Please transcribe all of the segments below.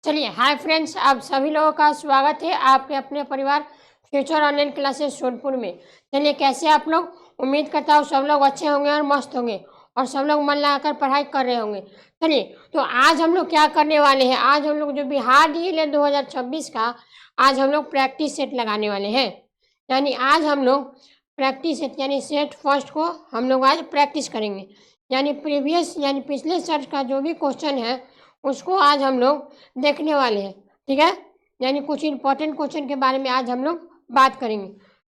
चलिए, hi friends, आप सभी लोगों का स्वागत है आपके अपने परिवार फ्यूचर ऑनलाइन क्लासेस सोनपुर में। चलिए, कैसे आप लोग? उम्मीद करता हूँ सब लोग अच्छे होंगे और मस्त होंगे और सब लोग मन लगाकर पढ़ाई कर रहे होंगे। चलिए, तो आज हम लोग क्या करने वाले हैं? आज हम लोग जो बिहार डीएलएड 2026 का आज हम लोग प्रैक्टिस सेट लगाने वाले हैं। यानी आज हम लोग प्रैक्टिस सेट यानी सेट फर्स्ट को हम लोग आज प्रैक्टिस करेंगे। यानी प्रीवियस यानी पिछले सर्च का जो भी क्वेश्चन है उसको आज हम लोग देखने वाले हैं। ठीक है, यानी कुछ इंपॉर्टेंट क्वेश्चन के बारे में आज हम लोग बात करेंगे।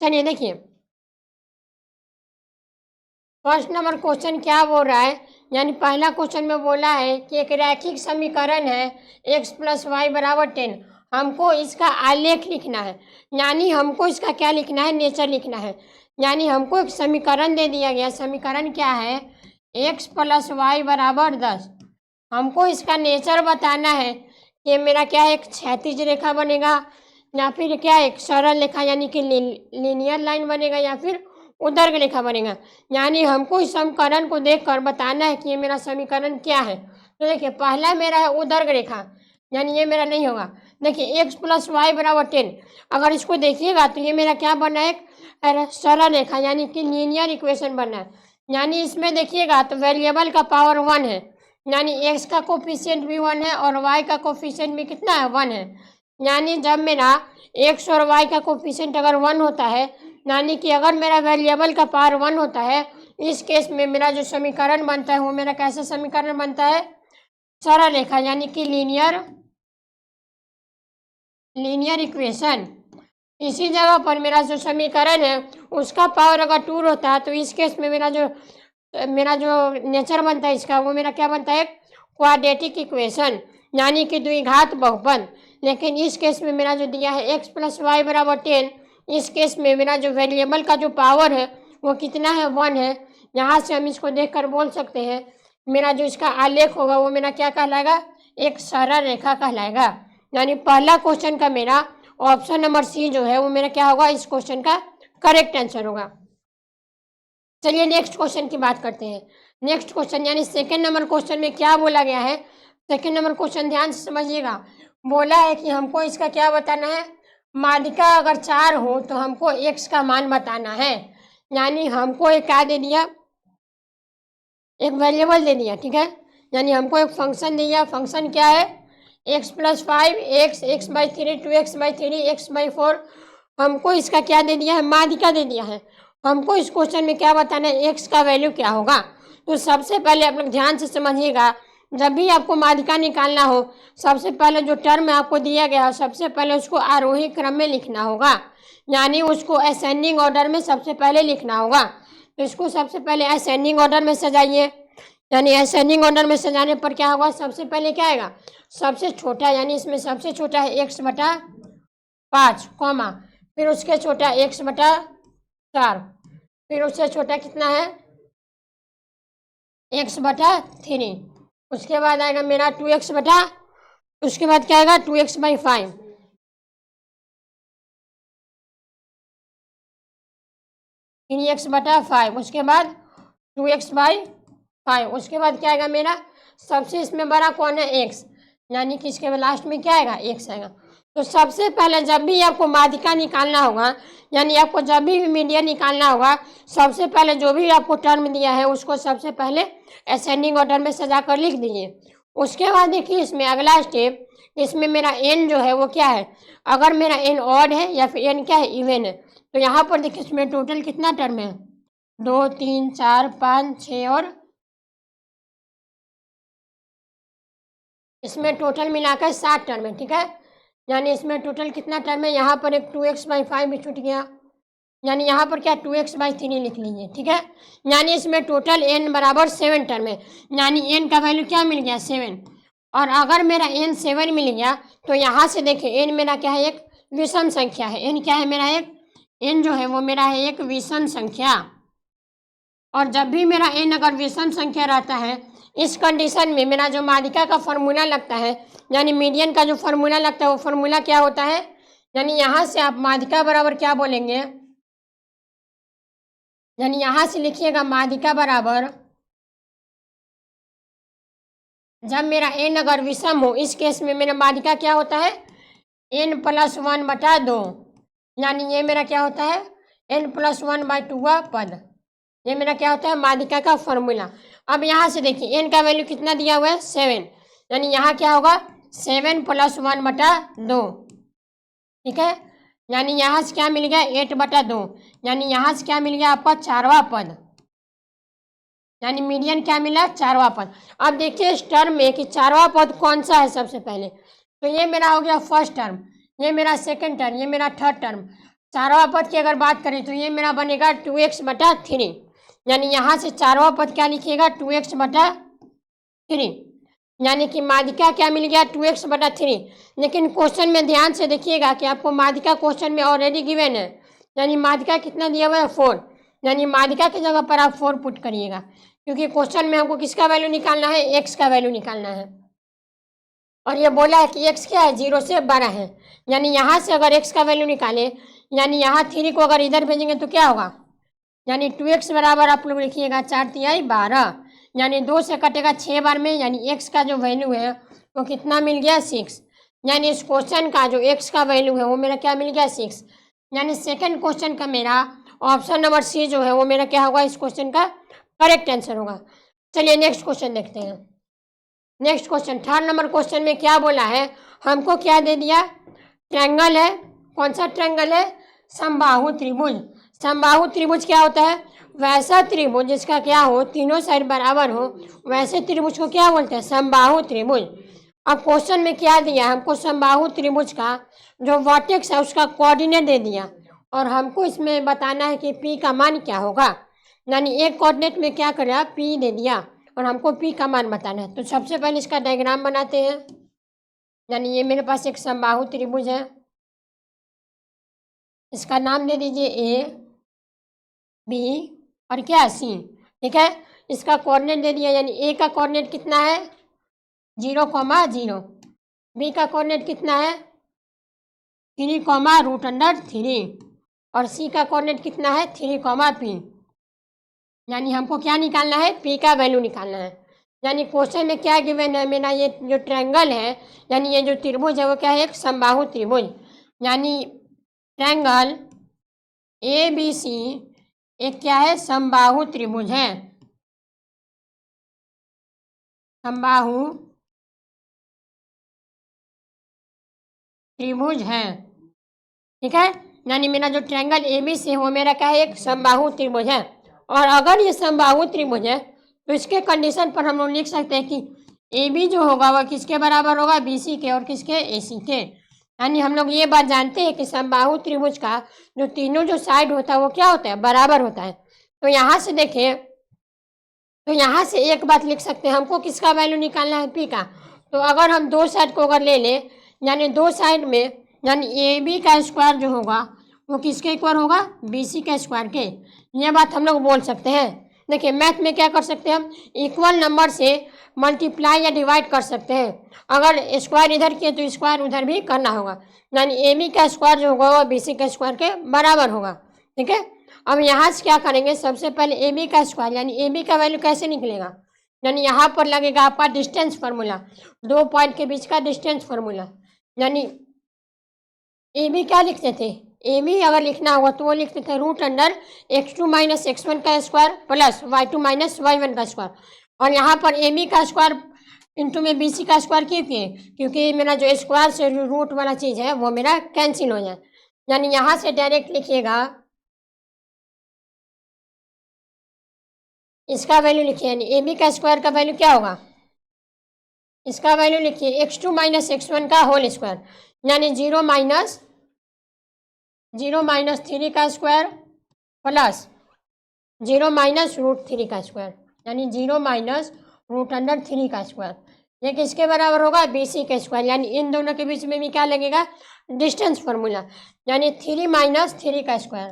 चलिए देखिए, फर्स्ट नंबर क्वेश्चन क्या बोल रहा है? यानी पहला क्वेश्चन में बोला है कि एक रैखिक समीकरण है x + y = 10। हमको इसका आलेख लिखना है, यानी हमको इसका क्या लिखना है? नेचर लिखना है। यानी हमको एक समीकरण दे दिया गया। समीकरण क्या है? x + y = 10। हमको इसका नेचर बताना है कि मेरा क्या एक क्षैतिज रेखा बनेगा या फिर क्या एक सरल रेखा यानी कि लीनियर लाइन बनेगा या फिर उदर्ग रेखा बनेगा। यानी हमको इस समीकरण को देखकर बताना है कि ये मेरा समीकरण क्या है। तो देखिए, पहला मेरा है उदर्ग रेखा, यानी ये मेरा नहीं होगा। देखिए, x + y = 10। अगर इसको देखिएगा तो ये मेरा क्या बना है? एक सरल रेखा यानी कि लीनियर इक्वेशन बना है। यानी इसमें देखिएगा तो वेरिएबल का पावर 1 है, यानी x का कोफिशिएंट भी 1 है और y का कोफिशिएंट भी कितना है? 1 है। यानी जब मेरा x और y का कोफिशिएंट अगर 1 होता है, यानी कि अगर मेरा वेरिएबल का पावर 1 होता है, इस केस में मेरा जो समीकरण बनता है वो मेरा कैसा समीकरण बनता है? सरल रेखा यानी कि लीनियर इक्वेशन। इसी जगह पर मेरा जो समीकरण है उसका पावर अगर 2 होता है तो इस केस में मेरा जो नेचर बनता है इसका वो मेरा क्या बनता है? क्वाड्रेटिक इक्वेशन यानी कि द्विघात बहुपद। लेकिन इस केस में मेरा जो दिया है x + y = 10, इस केस में मेरा जो वेरिएबल का जो पावर है वो कितना है? 1 है। यहाँ से हम इसको देखकर बोल सकते हैं मेरा जो इसका आलेख होगा वो मेरा क्या कहलाएगा? एक सरल रेखा कहलाएगा। यानी पहला क्वेश्चन का मेरा ऑप्शन नंबर सी जो है वो मेरा क्या होगा? इस क्वेश्चन का करेक्ट आंसर होगा। चलिए नेक्स्ट क्वेश्चन की बात करते हैं। नेक्स्ट क्वेश्चन यानी सेकेंड नंबर क्वेश्चन में क्या बोला गया है? सेकेंड नंबर क्वेश्चन ध्यान से समझिएगा। बोला है कि हमको इसका क्या बताना है? माध्यिका अगर 4 हो तो हमको x का मान बताना है। यानी हमको एक क्या दे दिया? एक वेरिएबल दे दिया। ठीक है, यानी हमको एक फंक्शन दिया। फंक्शन क्या है? x + 5 x/3 2x/3 x/4। हमको इसका क्या दे दिया है? माध्यिका दे दिया है। हमको इस क्वेश्चन में क्या बताना है? x का वैल्यू क्या होगा? तो सबसे पहले आप लोग ध्यान से समझिएगा, जब भी आपको माध्यिका निकालना हो सबसे पहले जो टर्म आपको दिया गया है सबसे पहले उसको आरोही क्रम में लिखना होगा, यानी उसको असेंडिंग ऑर्डर में सबसे पहले लिखना होगा। तो इसको सबसे पहले असेंडिंग ऑर्डर में सजाइए। यानी असेंडिंग ऑर्डर में सजाने पर क्या होगा? सबसे पहले क्या आएगा? सबसे छोटा, यानी इसमें सबसे छोटा है x/5 कॉमा, फिर उसके छोटा x/4, फिर उससे छोटा कितना है? x/3। उसके बाद आएगा मेरा 2x उसके बाद क्या आएगा? 2x/5, फिर x/5, उसके बाद 2x/5, उसके बाद क्या आएगा मेरा? सबसे इसमें बड़ा कौन है? x, यानी कि इसके लास्ट में क्या आएगा? x आएगा। तो सबसे पहले जब भी आपको माध्यिका निकालना होगा, यानी आपको जब भी मीडियन निकालना होगा, सबसे पहले जो भी आपको टर्म दिया है उसको सबसे पहले असेंडिंग ऑर्डर में सजा कर लिख दीजिए। उसके बाद देखिए इसमें अगला स्टेप, इसमें मेरा n जो है वो क्या है? अगर मेरा n ऑड है या फिर n क्या है? इवन है। तो यहाँ पर देखिए इसमें टोटल कितना टर्म है? 2 3 4 5 6 और इसमें टोटल मिलाकर 7 टर्म है। ठीक है, यानी इसमें टोटल कितना टर्म है? यहाँ पर एक 2x/5 भी छूट गया, यानी यहाँ पर क्या 2x/3 लिख लीजिए। ठीक है, यानी इसमें टोटल n = 7 टर्म है, यानी n का वैल्यू क्या मिल गया? 7। और अगर मेरा n 7 मिल गया तो यहाँ से देखिए n मेरा क्या है? एक विषम संख्या है। n क्या है मेरा? एक n जो है वो मेरा है एक विषम संख्या। और जब भी मेरा n अगर विषम संख्या रहता है, इस कंडीशन में मेरा जो माध्यिका का फॉर्मूला लगता है, यानी मीडियन का जो फॉर्मूला लगता है वो फॉर्मूला क्या होता है? यानी यहाँ से आप माध्यिका बराबर क्या बोलेंगे? यानी यहाँ से लिखिएगा माध्यिका बराबर जब मेरा n अगर विषम हो, इस केस में मेरा माध्यिका क्या होता है, n+1/2, यानी ये मेरा क्या होता है, n+1/2 का पद। ये मेरा क्या होता है, माध्यिका का फॉर्मूला। अब यहाँ से देखिए n का वैल्यू कितना दिया हुआ है, 7, यानी यहाँ क्या होगा, 7 + 1/2, ठीक है। यानी यहाँ से क्या मिल गया, 8/2, यानी यहाँ से क्या मिल गया आपका, चारवा पद, यानी मीडियन क्या मिला, चारवा पद। अब देखिए इस टर्म में कि चारवा पद कौन सा है सबसे पहले, तो ये मेरा हो गया फर्स्ट टर्म, ये मेरा सेकंड टर्म, ये मेरा थर्ड टर्म। चारवा पद की अगर बात करें तो ये मेरा बनेगा 2x/3, यानी यहाँ से चारवा पद क्या लिखिएगा, 2x/3, यानी कि माध्यिका क्या मिल गया, 2x/3। लेकिन क्वेश्चन में ध्यान से देखिएगा कि आपको माध्यिका क्वेश्चन में ऑलरेडी गिवन है, यानी माध्यिका कितना दिया हुआ है, 4, यानी माध्यिका की जगह पर आप 4 पुट करिएगा, क्योंकि क्वेश्चन में हमको किसका वैल्यू निकालना है, x का वैल्यू निकालना है। और ये बोला है कि x क्या है, 0 से बड़ा है, यानी यहाँ से अगर x का वैल्यू निकाले, यानी यहाँ 3 को अगर इधर भेजेंगे तो क्या होगा, यानी 2x बराबर आप लोग लिखिएगा 4×3 = 12, यानी 2 से कटेगा 6 बार में, यानी x का जो वैल्यू है वो कितना मिल गया, 6, यानी इस क्वेश्चन का जो x का वैल्यू है वो मेरा क्या मिल गया, 6, यानी सेकंड क्वेश्चन का मेरा ऑप्शन नंबर सी जो है वो मेरा क्या होगा, इस क्वेश्चन का करेक्ट आंसर होगा। चलिए नेक्स्ट क्वेश्चन देखते हैं। Next question, third number question में क्या बोला है, हमको क्या दे दिया, ट्रायंगल है, कौन सा ट्रायंगल है, समबाहु त्रिभुज। समबाहु त्रिभुज क्या होता है, वैसा त्रिभुज जिसका क्या हो, तीनों साइड बराबर हो, वैसे त्रिभुज को क्या बोलते हैं, समबाहु त्रिभुज। अब क्वेश्चन में क्या दिया हमको, समबाहु त्रिभुज का जो वर्टेक्स है उसका कोऑर्डिनेट दे दिया, और हमको इसमें बताना है कि P का मान क्या होगा, यानी एक कोऑर्डिनेट में क्या करेगा, P दे दिया और हमको P का मान बताना है। तो सबसे पहले इसका डायग्राम बनाते हैं, यानी ये मेरे पास एक समबाहु त्रिभुज है, इसका नाम दे दीजिए A, B और क्या, C, ठीक है। इसका कोऑर्डिनेट दे दिया, यानी A का कोऑर्डिनेट कितना है, 0,0, B का कोऑर्डिनेट कितना है, 3, और C का कोऑर्डिनेट कितना है, 3, यानी हमको क्या निकालना है, P का वैल्यू निकालना है। यानी क्वेश्चन में क्या गिवन है, मेरा ये जो ट्रायंगल है, यानी ये जो त्रिभुज है वो क्या है, एक समबाहु त्रिभुज, यानी ट्रायंगल ABC एक क्या है, समबाहु त्रिभुज है, समबाहु त्रिभुज है, ठीक है। यानी मेरा जो ट्रायंगल ABC है वो मेरा क्या है, एक समबाहु त्रिभुज है। और अगर ये समबाहु त्रिभुज है तो इसके कंडीशन पर हम लोग लिख सकते हैं कि AB जो होगा वह किसके बराबर होगा, BC के, और किसके, AC के। यानी हम लोग ये बात जानते हैं कि समबाहु त्रिभुज का जो तीनों जो साइड होता है वो क्या होता है, बराबर होता है। तो यहाँ से देखिए, तो यहाँ से एक बात लिख सकते हैं, हमको किसका वैल्यू निकालना है, P का। तो अगर हम दो साइड को अगर ले लें, यानी दो साइड में, यानी AB का स्क्वायर जो होगा वो किसके इक्वल होगा, BC के स्क्वायर के। ये बात हम लोग बोल सकते हैं। देखिए मैथ में क्या कर सकते हैं हम, इक्वल नंबर से मल्टीप्लाई या डिवाइड कर सकते हैं। अगर स्क्वायर इधर किए तो स्क्वायर उधर भी करना होगा, यानी AB का स्क्वायर जो होगा वो BC के स्क्वायर के बराबर होगा, ठीक है। अब यहाँ से क्या करेंगे, सबसे पहले AB का स्क्वायर, यानी AB का वैल्यू कैसे निकलेगा, यानी यहाँ पर लगेगा आपका डिस्टेंस फार्मूला, दो पॉइंट के बीच का डिस्टेंस फार्मूला। यानी AB क्या लिखते थे, AB अगर लिखना होगा तो वो लिखते थे √x2 - x1 का स्क्वायर प्लस y2 - y1 का स्क्वायर। और यहाँ पर AB का स्क्वायर इंटू में BC का स्क्वायर क्यों किए, क्योंकि मेरा जो स्क्वायर से रूट वाला चीज़ है वो मेरा कैंसिल हो जाए। यानी यहाँ से डायरेक्ट लिखिएगा, इसका वैल्यू लिखिए, यानी AB का स्क्वायर का वैल्यू क्या होगा, इसका वैल्यू लिखिए x2 - x1 का होल स्क्वायर, यानी 0 - 3 का स्क्वायर प्लस 0 - √3 का स्क्वायर, यानी 0 - √3 का स्क्वायर। ये किसके बराबर होगा, BC के स्क्वायर। यानी इन दोनों के बीच में भी क्या लगेगा, डिस्टेंस फार्मूला, यानी 3 - 3 का स्क्वायर,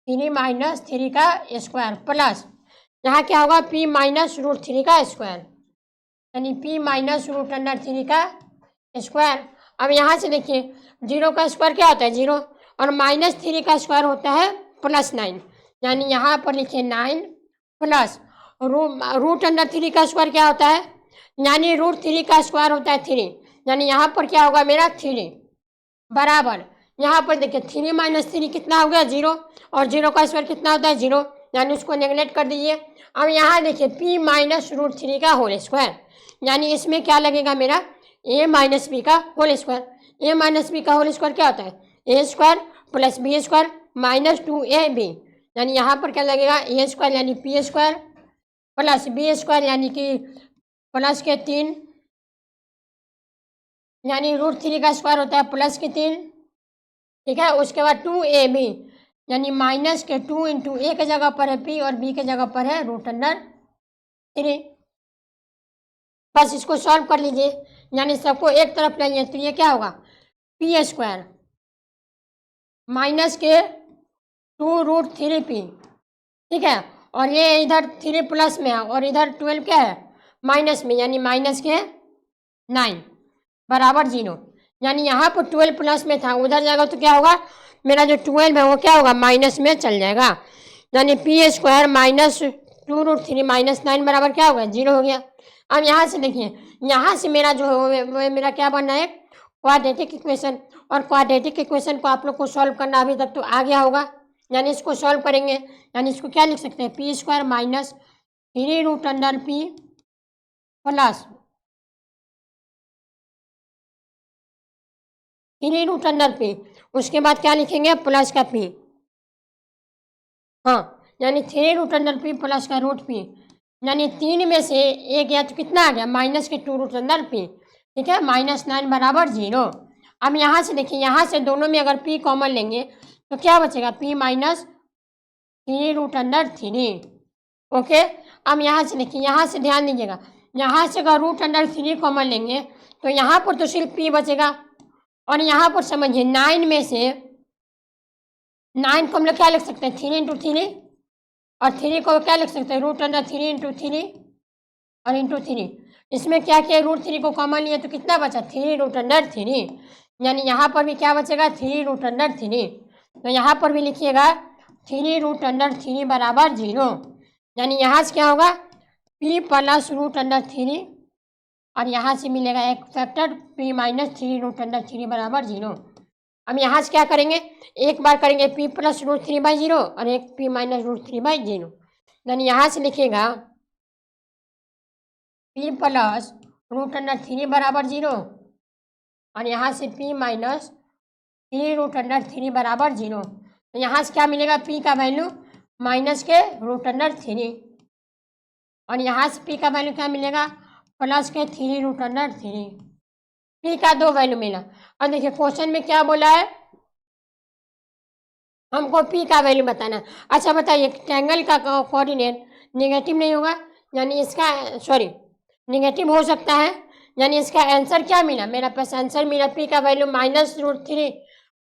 3 - 3 का स्क्वायर प्लस यहाँ क्या होगा, P - √3 का स्क्वायर, यानी P - √3 का स्क्वायर। अब यहाँ से देखिए 0 का स्क्वायर क्या होता है, 0, और -3 का स्क्वायर होता है +9, यानी यहाँ पर लिखिए 9 प्लस √3 का स्क्वायर क्या होता है यानी √3 का स्क्वायर होता है 3, यानी यहाँ पर क्या होगा मेरा 3 बराबर, यहाँ पर देखिए 3 - 3 कितना हो गया 0, और 0 का स्क्वायर कितना होता है 0, यानी उसको नेगलेक्ट कर दीजिए। अब यहाँ देखिए p - √3 का होल स्क्वायर, यानी इसमें क्या लगेगा मेरा a - b का होल स्क्वायर। a - b का होल स्क्वायर क्या होता है a² + b² - 2ab, यानी यहाँ पर क्या लगेगा a² यानी p² + b² यानी कि प्लस के 3, यानी √3 का स्क्वायर होता है प्लस के 3, ठीक है। उसके बाद 2ab यानी माइनस के 2 इंटू ए के जगह पर है p और b के जगह पर है √3। बस इसको सॉल्व कर लीजिए, यानी सबको एक तरफ लाइए तो ये क्या होगा p² माइनस के 2√3p, ठीक है। और ये इधर 3 प्लस में है और इधर 12 क्या है माइनस में, यानी माइनस के 9 बराबर 0, यानी यहाँ पर 12 प्लस में था, उधर जाएगा तो क्या होगा मेरा जो 12 है वो क्या होगा माइनस में चल जाएगा, यानी p² - 2√3 - 9 बराबर क्या होगा 0 हो गया। अब यहाँ से देखिए, यहाँ से मेरा जो है वो मेरा क्या बनना है क्वाड्रेटिक इक्वेशन, और क्वाड्रेटिक इक्वेशन को आप लोग को सॉल्व करना अभी तक तो आ गया होगा, यानी इसको सॉल्व करेंगे, यानी इसको क्या लिख सकते हैं p² - 3√p प्लस 3√p, उसके बाद क्या लिखेंगे प्लस का p, हाँ, यानी 3√p प्लस का √p, यानी 3 में से एक गया तो कितना आ गया माइनस के 2√p, ठीक है, -9 बराबर 0। अब यहाँ से देखिए, यहाँ से दोनों में अगर p कॉमन लेंगे तो क्या बचेगा p - 3√3, ओके। अब यहाँ से देखिए, यहाँ से ध्यान दीजिएगा, यहाँ से अगर √3 कॉमन लेंगे तो यहाँ पर तो सिर्फ p बचेगा, और यहाँ पर समझिए 9 में से 9 को हम लोग क्या लिख सकते हैं 3 × 3, और 3 को क्या लिख सकते हैं √3 × 3 और इंटू 3, इसमें क्या किया √3 को कॉमन लिए तो कितना बचा 3√3, यानी यहाँ पर भी क्या बचेगा 3√3, तो यहाँ पर भी लिखिएगा 3√3 बराबर 0, यानी यहाँ से क्या होगा p + √3, और यहाँ से मिलेगा एक फैक्टर p - 3√3 बराबर 0। अब यहाँ से क्या करेंगे, एक बार करेंगे p + √3/0 और एक p - √3/0, यानी यहाँ से लिखिएगा p + √3 बराबर 0, और यहाँ से p - 3√3 बराबर 0, तो यहाँ से क्या मिलेगा p का वैल्यू माइनस के √3, और यहाँ से p का वैल्यू क्या मिलेगा प्लस के 3√3, p का 2 वैल्यू मिला। और देखिए क्वेश्चन में क्या बोला है, हमको p का वैल्यू बताना। अच्छा बताइए, ट्रायंगल का कोऑर्डिनेट नेगेटिव नहीं होगा, यानी इसका सॉरी नेगेटिव हो सकता है, यानी इसका आंसर क्या मिला मेरा पास आंसर मिला p का वैल्यू -√3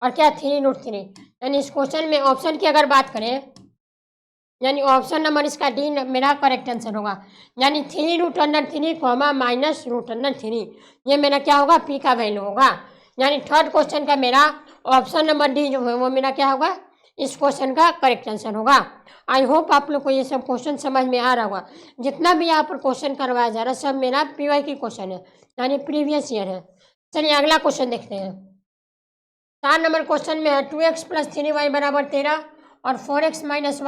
और क्या 3√3, यानी इस क्वेश्चन में ऑप्शन की अगर बात करें, यानी ऑप्शन नंबर इसका डी मेरा करेक्ट आंसर होगा, यानी 3√3, -√3, ये मेरा क्या होगा p का वैल्यू होगा, यानी थर्ड क्वेश्चन का मेरा ऑप्शन नंबर डी जो है वो मेरा क्या होगा इस क्वेश्चन का करेक्ट आंसर होगा। आई होप आप लोग को ये सब क्वेश्चन समझ में आ रहा होगा। जितना भी यहाँ पर क्वेश्चन करवाया जा रहा है सब मेरा PY की क्वेश्चन है, यानी प्रीवियस ईयर है। चलिए अगला क्वेश्चन देखते हैं। 4 नंबर क्वेश्चन में है 2x + 3y = 13 और 4x - y =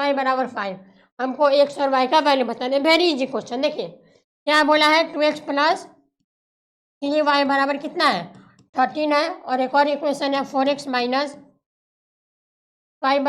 5। हमको x और y का वैल्यू बताना है। Very easy question. देखिए क्या बोला है 2x + 3y बराबर कितना है 13 है, और एक और इक्वेशन है 4x - y =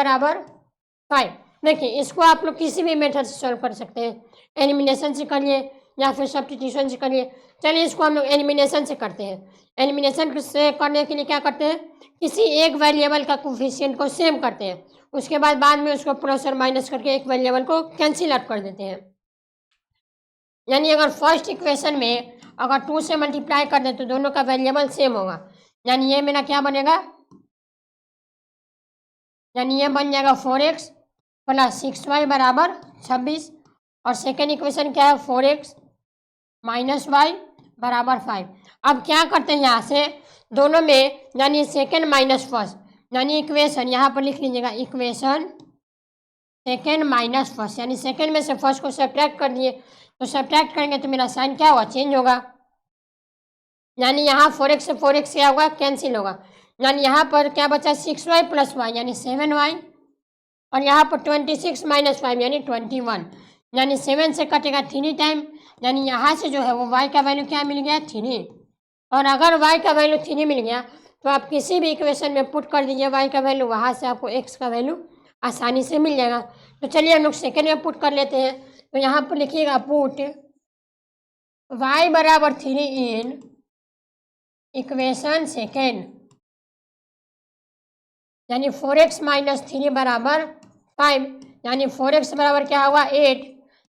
5। देखिए इसको आप लोग किसी भी मेथड से सॉल्व कर सकते हैं, एलिमिनेशन से करिए या फिर सब्स्टिट्यूशन से करिए। चलिए इसको हम लोग एलिमिनेशन से करते हैं। एलिमिनेशन से करने के लिए क्या करते हैं, किसी एक वेरिएबल का कोफिशिएंट को सेम करते हैं, उसके बाद में उसको प्लस और माइनस करके एक वेरिएबल को कैंसिल आउट कर देते हैं। यानी अगर फर्स्ट इक्वेशन में अगर 2 से मल्टीप्लाई कर दें तो दोनों का वेरिएबल सेम होगा, यानी ये मेरा क्या बनेगा, यानी ये बन जाएगा 4x + 6y = 26, और सेकेंड इक्वेशन क्या है 4x - y = 5। अब क्या करते हैं यहाँ से दोनों में, यानी सेकेंड माइनस फर्स्ट, यानी इक्वेशन यहाँ पर लिख लीजिएगा इक्वेशन सेकेंड माइनस फर्स्ट, यानी सेकेंड में से फर्स्ट को सब्ट्रैक्ट कर दिए, तो सब्ट्रैक्ट करेंगे तो मेरा साइन क्या होगा, चेंज होगा। यानी यहाँ 4x से 4x क्या होगा, कैंसिल होगा। यानी यहाँ पर क्या बचा, 6y प्लस वाई यानी 7y, और यहाँ पर 26 माइनस 5 यानी 21, यानी 7 से कटेगा 3 टाइम, यानी यहाँ से जो है वो y का वैल्यू क्या मिल गया, 3। और अगर y का वैल्यू 3 मिल गया तो आप किसी भी इक्वेशन में पुट कर दीजिए y का वैल्यू, वहाँ से आपको x का वैल्यू आसानी से मिल जाएगा। तो चलिए हम लोग सेकेंड में पुट कर लेते हैं। तो यहाँ पर लिखिएगा पुट y बराबर 3 इन इक्वेशन सेकेंड, यानी 4x माइनस 3 बराबर 5, यानी 4x बराबर क्या होगा, 8।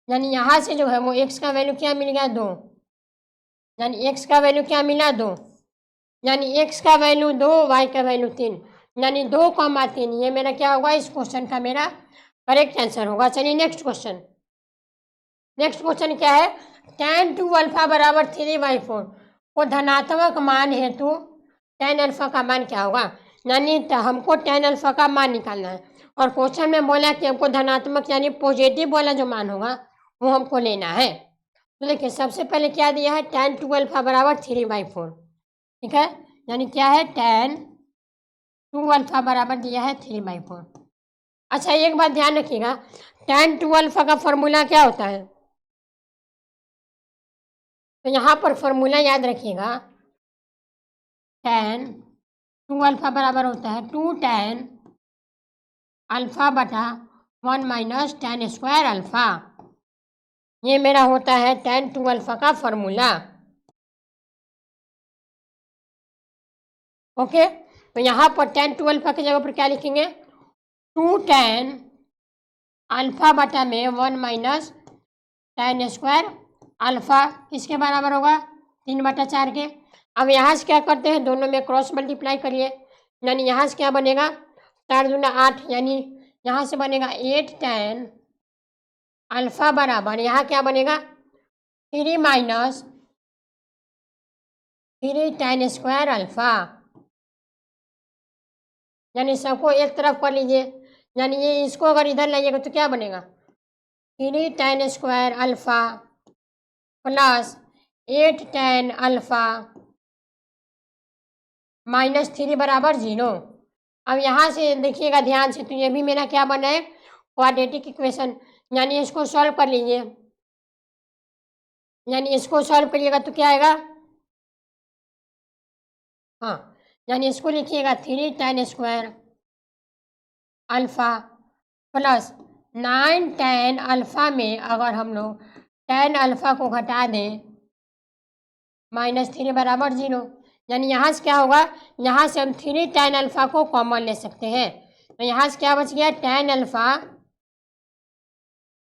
यानी यहाँ से जो है वो x का वैल्यू क्या मिल गया, 2, यानी x का वैल्यू क्या मिला, 2, यानी x का वैल्यू 2, y का वैल्यू 3, यानी 2,3। ये मेरा क्या होगा, इस क्वेश्चन का मेरा करेक्ट आंसर होगा। चलिए नेक्स्ट क्वेश्चन। नेक्स्ट क्वेश्चन क्या है, tan 2 अल्फा बराबर 3/4 को धनात्मक मान है तो tan अल्फा का मान क्या होगा। यानी हमको tan अल्फा का मान निकालना है, और क्वेश्चन में बोला कि हमको धनात्मक यानी पॉजिटिव वाला जो मान होगा वो हमको लेना है। तो देखिए सबसे पहले क्या दिया है, tan 2 अल्फा बराबर 3/4, ठीक है। यानी क्या है, tan 2 अल्फा बराबर दिया है 3/4। अच्छा एक बात ध्यान रखिएगा, tan 2 अल्फा का फॉर्मूला क्या होता है, तो यहाँ पर फॉर्मूला याद रखिएगा, tan 2 अल्फा बराबर होता है 2 tan अल्फा बटा 1 माइनस tan स्क्वायर अल्फा। ये मेरा होता है tan 2 अल्फा का फॉर्मूला। ओके, तो यहाँ पर tan 2 अल्फा की जगह पर क्या लिखेंगे, 2 tan अल्फा बटा में 1 माइनस tan स्क्वायर अल्फा किसके बराबर होगा, 3/4 के। अब यहाँ से क्या करते हैं, दोनों में क्रॉस मल्टीप्लाई करिए, यानी यहाँ से क्या बनेगा, 4 दूना 8, यानी यहाँ से बनेगा 8 tan अल्फा बराबर यहाँ क्या बनेगा, 3 माइनस 3 tan स्क्वायर अल्फा। यानी सबको एक तरफ कर लीजिए, यानी ये इसको अगर इधर लाइएगा तो क्या बनेगा, 3 tan square alpha plus 8 tan alpha minus 3 बराबर 0। अब यहाँ से देखिएगा ध्यान से, तो ये भी मेरा क्या बना है, क्वाड्रेटिक इक्वेशन। यानी इसको सॉल्व कर लीजिए, यानी इसको सॉल्व करिएगा तो क्या आएगा, हाँ, यानी इसको लिखिएगा 3 tan square alpha plus 9 tan alpha में अगर हम लोग tan अल्फा को घटा दें माइनस 3 बराबर 0। यानी यहाँ से क्या होगा, यहाँ से हम 3 tan अल्फा को कॉमन ले सकते हैं, तो यहाँ से क्या बच गया, tan अल्फा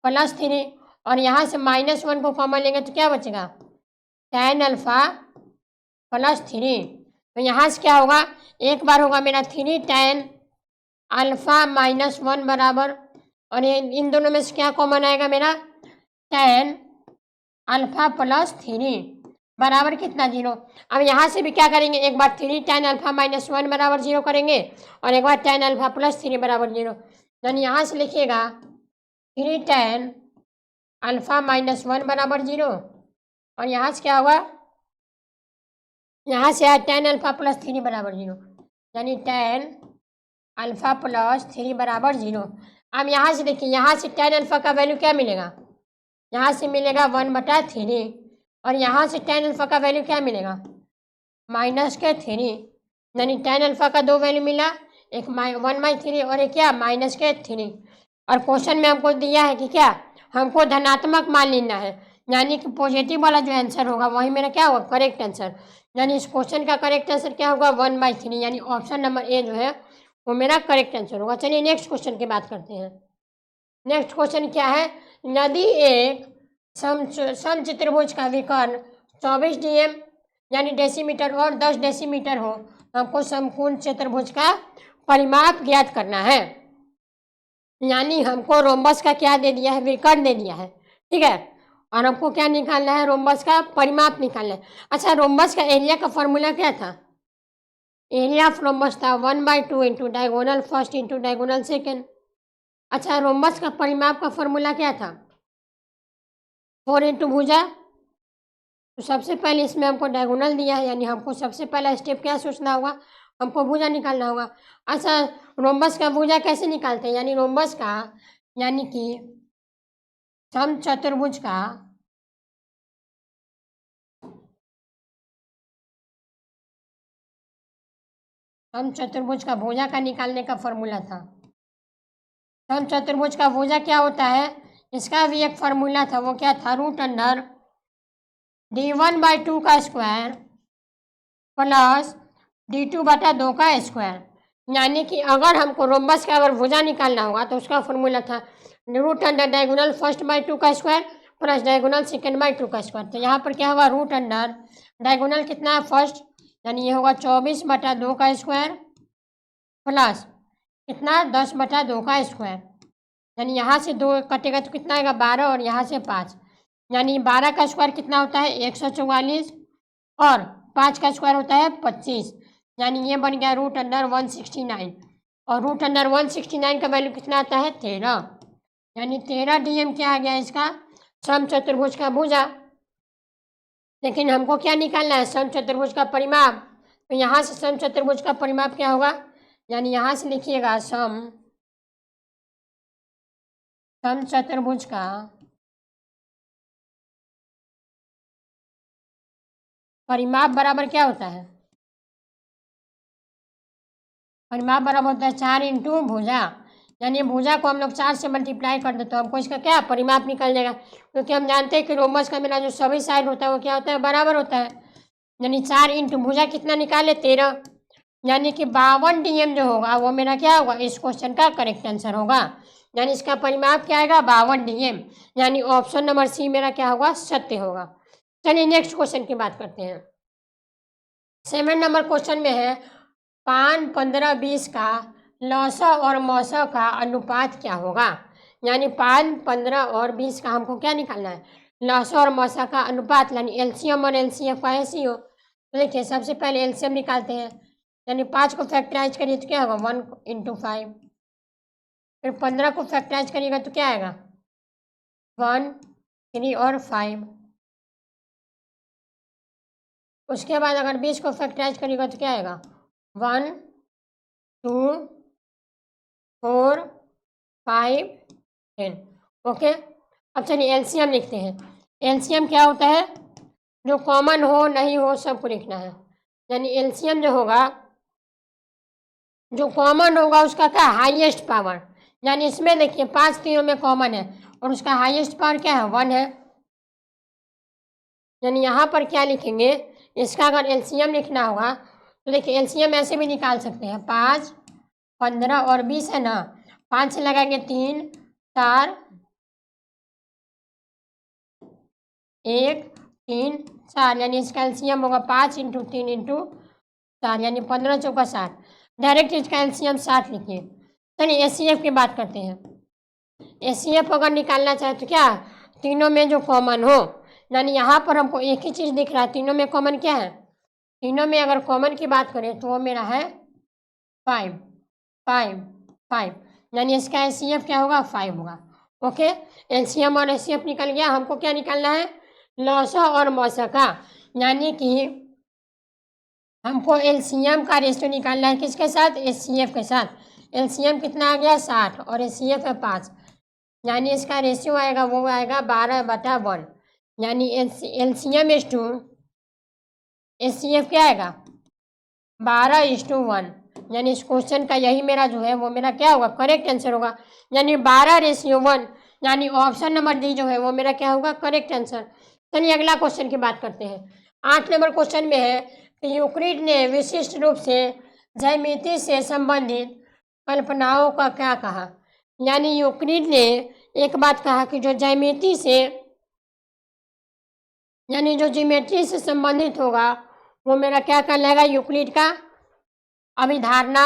प्लस 3, और यहाँ से -1 को कॉमन लेंगे तो क्या बचेगा, tan अल्फा प्लस 3। तो यहाँ से क्या होगा, एक बार होगा मेरा 3 tan अल्फा -1 बराबर, और ये इन दोनों में से क्या कॉमन आएगा मेरा, tan अल्फा प्लस 3 बराबर कितना, 0। अब यहाँ से भी क्या करेंगे, एक बार 3 tan अल्फा -1 बराबर 0 करेंगे, और एक बार tan अल्फा प्लस 3 बराबर 0। यानी यहाँ से लिखिएगा 3 tan अल्फा -1 बराबर 0, और यहाँ से क्या होगा, यहाँ से आया tan अल्फा प्लस 3 बराबर 0, यानी tan अल्फा प्लस 3 बराबर 0। अब यहाँ से देखिए, यहाँ से tan अल्फा का वैल्यू क्या मिलेगा, यहाँ से मिलेगा 1/3, और यहाँ से tan अल्फा का वैल्यू क्या मिलेगा, -3। यानी tan अल्फा का 2 वैल्यू मिला, एक 1/3 और एक क्या -3। और क्वेश्चन में हमको दिया है कि क्या, हमको धनात्मक मान लेना है, यानी कि पॉजिटिव वाला जो आंसर होगा वही मेरा क्या होगा, करेक्ट आंसर। यानी इस क्वेश्चन का करेक्ट आंसर क्या होगा, 1/3, यानी ऑप्शन नंबर ए जो है वो मेरा करेक्ट आंसर होगा। चलिए नेक्स्ट क्वेश्चन की बात करते हैं। नेक्स्ट क्वेश्चन क्या है, यदि एक समचतुर्भुज का विकर्ण 24 dm यानी डेसीमीटर और 10 डेसीमीटर हो, हमको समकोण चतुर्भुज का परिमाप ज्ञात करना है। यानी हमको रोम्बस का क्या दे दिया है, विकर्ण दे दिया है, ठीक है, और हमको क्या निकालना है, रोम्बस का परिमाप निकालना है। अच्छा, रोम्बस का एरिया का फॉर्मूला क्या था, एरिया ऑफ रोम्बस था 1/2 into diagonal first into diagonal second. अच्छा, रोम्बस का परिमाप का फॉर्मूला क्या था, 4 इंटू भुजा, तो सबसे पहले इसमें हमको डायगोनल दिया है, यानी हमको सबसे पहला स्टेप क्या सोचना होगा, हमको भुजा निकालना होगा। अच्छा, रोम्बस का भुजा कैसे निकालते हैं, यानी रोम्बस का यानी कि समचतुर्भुज का समचतुर्भुज का भुजा का निकालने का फॉर्मूला था। समचतुर्भुज का भुजा क्या होता है, इसका भी एक फॉर्मूला था, वो क्या था, रूट अंडर d1/2 का स्क्वायर प्लस d2/2 का स्क्वायर। यानी कि अगर हमको रोम्बस का अगर भुजा निकालना होगा तो उसका फॉर्मूला था रूट अंडर डायगोनल 1/2 का स्क्वायर प्लस डायगोनल 2/2 का स्क्वायर। तो यहाँ पर क्या होगा, रूट अंडर डायगोनल कितना है फर्स्ट, यानी ये होगा 24/2 का स्क्वायर प्लस कितना 10/2 का स्क्वायर, यानी यहाँ से 2 कटेगा तो कितना आएगा 12 और यहाँ से 5, यानी 12 का स्क्वायर कितना होता है 144 और 5 का स्क्वायर होता है 25, यानी ये बन गया रूट अंडर 169। और रूट अंडर 169 का वैल्यू कितना आता है 13, यानी 13 DM क्या आ गया इसका, समचतुर्भुज का भुजा। लेकिन हमको क्या निकालना है, समचतुर्भुज का परिमाप। तो यहाँ से समचतुर्भुज का परिमाप क्या होगा, यानी यहाँ से लिखिएगा समचतुर्भुज का परिमाप बराबर क्या होता है, परिमाप बराबर होता है 4 इंटू भुजा, यानी भुजा को हम लोग 4 से मल्टीप्लाई कर देते तो हमको इसका क्या परिमाप निकल जाएगा, क्योंकि हम जानते हैं कि रोम्बस का मेरा जो सभी साइड होता है वो क्या होता है, बराबर होता है। यानी 4 इंटू भुजा कितना निकाले 13, यानी कि 52 DM जो होगा वो मेरा क्या होगा, इस क्वेश्चन का करेक्ट आंसर होगा। यानी इसका परिमाप क्या आएगा 52 DM, यानी ऑप्शन नंबर सी मेरा क्या होगा, सत्य होगा। चलिए नेक्स्ट क्वेश्चन की बात करते हैं। 7 नंबर क्वेश्चन में है 5, 15, 20 का लौसा और मौसा का अनुपात क्या होगा, यानी 5, 15 और 20 का हमको क्या निकालना है, लौसा और मौसा का अनुपात, यानी एलसीएम और एलसीएफ का एलसीओ। तो देखिए सबसे पहले एलसीएम निकालते हैं, यानी 5 को फैक्टराइज करिए तो क्या होगा 1 इंटू 5, फिर 15 को फैक्टराइज करिएगा तो क्या आएगा 1, 3 और 5, उसके बाद अगर 20 को फैक्टराइज करिएगा तो क्या आएगा 1, 2, 4, 5, 10। ओके, अब चलिए एलसीएम लिखते हैं। एलसीएम क्या होता है, जो कॉमन हो नहीं हो सबको लिखना है, यानी एलसीएम जो होगा, जो कॉमन होगा उसका क्या हाईएस्ट पावर, यानी इसमें देखिए 5 तीनों में कॉमन है और उसका हाईएस्ट पावर क्या है 1 है, यानी यहाँ पर क्या लिखेंगे, इसका अगर एलसीएम लिखना होगा तो देखिए एलसीएम ऐसे भी निकाल सकते हैं, 5, 15 और 20 है ना, 5 से लगाएंगे 3, 4, 1, 3, 4, यानी इसका एलसीएम होगा 5 इंटू 3 इंटू 4, यानी 15 चौका 60, डायरेक्ट इसका एलसीएम 60 लिखिए। चलिए एचसीएफ की बात करते हैं। एचसीएफ अगर निकालना चाहे तो क्या, तीनों में जो कॉमन हो, यानी यहाँ पर हमको एक ही चीज़ दिख रहा है, तीनों में कॉमन क्या है, तीनों में अगर कॉमन की बात करें तो वो मेरा है 5, 5, 5, यानी इसका एचसीएफ क्या होगा 5 होगा। ओके, एलसीएम और एचसीएफ निकल गया, हमको क्या निकालना है लौसा और मौसा का, यानी कि हमको एलसीएम का रेशियो निकालना है किसके साथ, एचसीएफ के साथ। एलसीएम कितना आ गया 60 और एचसीएफ है 5, यानी इसका रेशियो आएगा वो आएगा 12/1, यानी एलसीएम इज टू एचसीएफ क्या आएगा 12:1, यानी इस क्वेश्चन का यही मेरा जो है वो मेरा क्या होगा करेक्ट आंसर होगा, यानी 12:1, यानी ऑप्शन नंबर डी जो है वो मेरा क्या होगा करेक्ट आंसर। चलिए अगला क्वेश्चन की बात करते हैं। 8 नंबर क्वेश्चन में है कि यूक्लिड ने विशिष्ट रूप से ज्यामिति से संबंधित कल्पनाओं का क्या कहा, यानी यूक्लिड ने एक बात कहा कि जो ज्यामिति से, यानी जो ज्योमेट्री से संबंधित होगा वो मेरा क्या कहलाएगा यूक्लिड का अभिधारणा,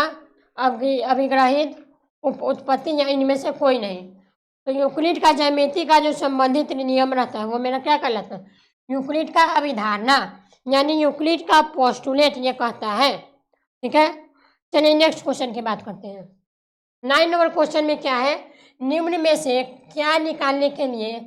अभिग्रहित, उत्पत्ति या इनमें से कोई नहीं। तो यूक्लिड का ज्यामिति का जो संबंधित नियम रहता है वो मेरा क्या कहलाता है यूक्लिड का अभिधारणा, यानी यूक्लिड का पोस्टुलेट ये कहता है। ठीक है, चलिए नेक्स्ट क्वेश्चन की बात करते हैं। 9 नंबर क्वेश्चन में क्या है, निम्न में से क्या निकालने के लिए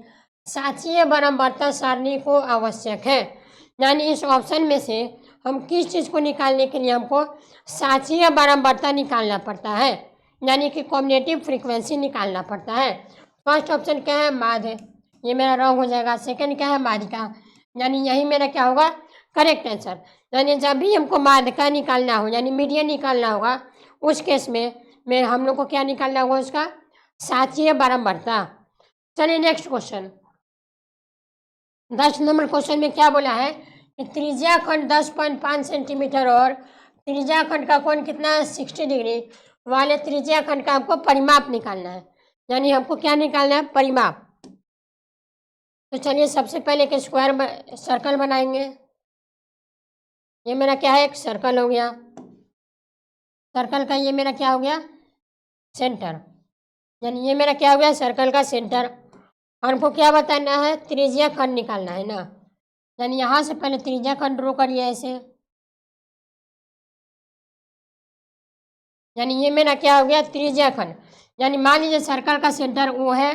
साचीय बारंबारता सारणी को आवश्यक है। यानी इस ऑप्शन में से हम किस चीज़ को निकालने के लिए हमको साचीय बारंबारता निकालना पड़ता है, यानी कि कॉम्बिनेटिव फ्रीक्वेंसी निकालना पड़ता है। फर्स्ट ऑप्शन क्या है, माध्य, ये मेरा रॉन्ग हो जाएगा। सेकंड क्या है, माध्यिका, यानी यही मेरा क्या होगा, करेक्ट आंसर। यानी जब भी हमको माध्यिका निकालना हो, यानी मीडियन निकालना होगा, उस केस में हम लोग को क्या निकालना होगा, उसका साचीय बारंबारता। चलिए नेक्स्ट क्वेश्चन, 10 नंबर क्वेश्चन में क्या बोला है कि त्रिज्या खंड 10.5 सेंटीमीटर और त्रिज्या खंड का कोण कितना है, 60 डिग्री वाले त्रिज्या खंड का हमको परिमाप निकालना है। यानी हमको क्या निकालना है, परिमाप। तो चलिए सबसे पहले एक स्क्वायर सर्कल बनाएंगे। ये मेरा क्या है, एक सर्कल हो गया। सर्कल का ये मेरा क्या हो गया, सेंटर, यानी ये मेरा क्या हो गया, सर्कल का सेंटर। हमको क्या बताना है, त्रिज्या खंड निकालना है ना। यानी यहाँ से पहले त्रिज्या खंड ड्रॉ करिए ऐसे। यानी ये मेरा क्या हो गया, त्रिज्या खंड। यानी मान लीजिए सर्कल का सेंटर वो है,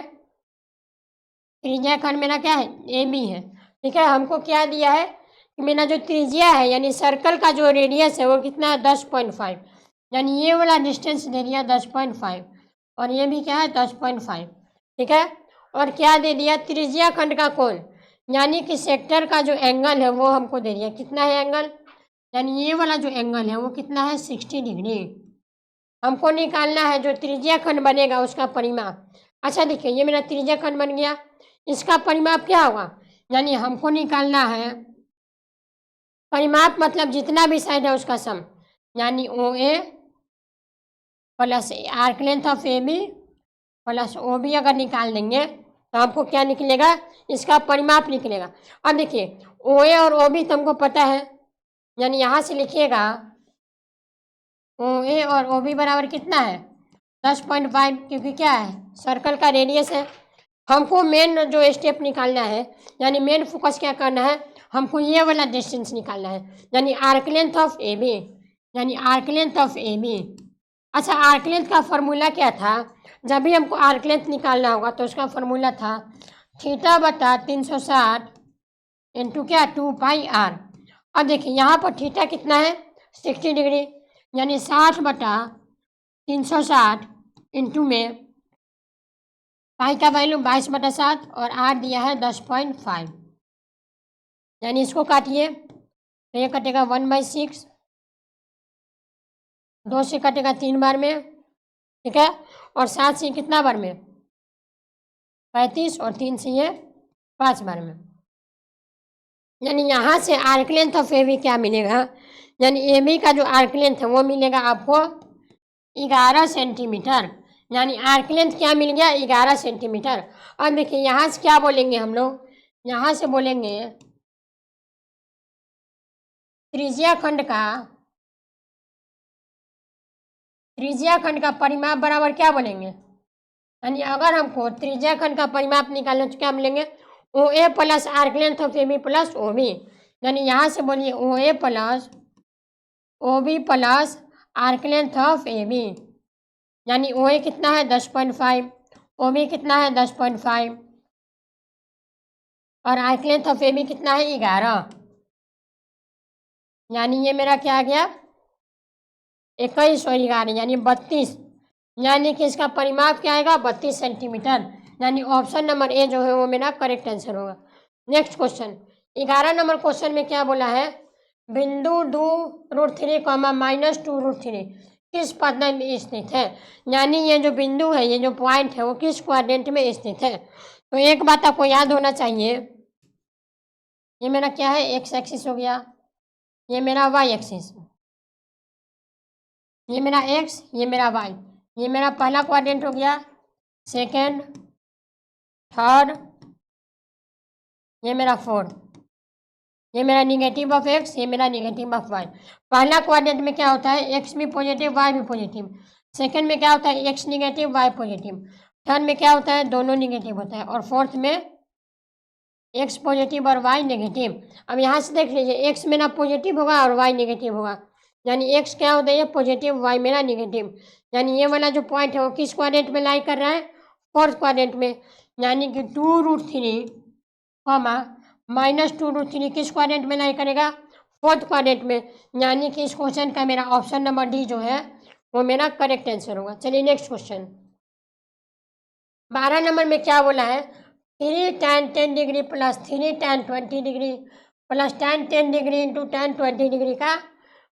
त्रिज्या खंड मेरा क्या है, ए बी है। ठीक है, हमको क्या दिया है कि मेरा जो त्रिज्या है, यानी सर्कल का जो रेडियस है वो कितना है, 10.5। यानी ये वाला डिस्टेंस दे दिया 10.5 और ये भी क्या है, 10.5। ठीक है, और क्या दे दिया, त्रिज्या खंड का कोण, यानी कि सेक्टर का जो एंगल है वो हमको दे दिया। कितना है एंगल, यानी ये वाला जो एंगल है वो कितना है, 60 डिग्री। हमको निकालना है जो त्रिज्या खंड बनेगा उसका परिमाप। अच्छा देखिए, ये मेरा त्रिज्या खंड बन गया, इसका परिमाप क्या होगा, यानी हमको निकालना है परिमाप, मतलब जितना भी साइड है उसका सम, यानी O A plus arc length of A B plus O B अगर निकाल देंगे तो हमको क्या निकलेगा, इसका परिमाप निकलेगा। अब देखिए ओ ए और ओ बी तो हमको पता है, यानी यहाँ से लिखिएगा ओ ए और ओ बी बराबर कितना है, 10.5, क्योंकि क्या है, सर्कल का रेडियस है। हमको मेन जो स्टेप निकालना है, यानी मेन फोकस क्या करना है, हमको ये वाला डिस्टेंस निकालना है, यानी arc length of A B, यानी arc length of A B. अच्छा, आर्क लेंथ का फॉर्मूला क्या था, जब भी हमको आर्क लेंथ निकालना होगा तो उसका फॉर्मूला था थीटा बटा 360 इंटू क्या, 2 पाई आर। अब देखिए यहाँ पर थीटा कितना है, 60 डिग्री, यानी 60 बटा 360 इंटू में पाई का वैल्यू 22/7 और आर दिया है 10.5। यानी इसको काटिए तो ये कटेगा 1/6, 2 से कटेगा 3 बार में, ठीक है, और 7 से कितना बार में, 35, और 3 से ये 5 बार में। यानी यहाँ से arc length of A B क्या मिलेगा, यानी ए बी का जो आर्क लेंथ है वो मिलेगा आपको 11 सेंटीमीटर। यानी आर्क लेंथ क्या मिल गया, 11 सेंटीमीटर। अब देखिए यहाँ से क्या बोलेंगे हम लोग, यहाँ से बोलेंगे त्रिज्या खंड का परिमाप बराबर क्या बोलेंगे, यानी अगर हमको त्रिज्या खंड का परिमाप निकालना तो क्या मिलेंगे, O A plus arc length of A B plus O B. यानी यहाँ से बोलिए O A plus O B plus arc length of A B. यानी ओ ए कितना है, 10.5, ओ बी कितना है, 10.5, और arc length of A B कितना है, 11। यानी ये मेरा क्या आ गया, 21 और 11 यानी 32। यानी कि इसका परिमाप क्या आएगा, 32 सेंटीमीटर। यानी ऑप्शन नंबर ए जो है वो मेरा करेक्ट आंसर होगा। नेक्स्ट क्वेश्चन, 11 नंबर क्वेश्चन में क्या बोला है, बिंदु 2√3, -2√3 किस पद में स्थित है। यानी ये जो बिंदु है, ये जो पॉइंट है वो किस क्वाड्रेंट में स्थित है। तो एक बात आपको याद होना चाहिए, ये मेरा क्या है, एक्स एक्सिस हो गया, ये मेरा वाई एक्सिस, ये मेरा एक्स, ये मेरा वाई, ये मेरा पहला क्वाड्रेंट हो गया, सेकेंड, थर्ड, ये मेरा फोर्थ, ये मेरा निगेटिव ऑफ एक्स, ये मेरा निगेटिव ऑफ वाई। पहला क्वाड्रेंट में क्या होता है, एक्स भी पॉजिटिव वाई भी पॉजिटिव। सेकेंड में क्या होता है, X negative Y positive. Third में क्या होता है, दोनों निगेटिव होता है। और फोर्थ में एक्स पॉजिटिव और वाई नेगेटिव। अब यहाँ से देख लीजिए, एक्स मेरा पॉजिटिव होगा और वाई नेगेटिव होगा, यानी एक्स क्या होता है, पॉजिटिव, वाई मेरा नेगेटिव। यानी ये वाला जो पॉइंट है वो किस क्वाड्रेंट में लाई कर रहा है, फोर्थ क्वाड्रेंट में। यानी कि 2√3 कॉमा -2√3 किस क्वाड्रेंट में लाई करेगा, फोर्थ क्वाड्रेंट में। यानी कि इस क्वेश्चन का मेरा ऑप्शन नंबर डी जो है वो मेरा करेक्ट आंसर होगा। चलिए नेक्स्ट क्वेश्चन 12 नंबर में क्या बोला है, 3 tan 10 degree plus 3 tan 20 degree plus tan 10 degree into tan 20 degree का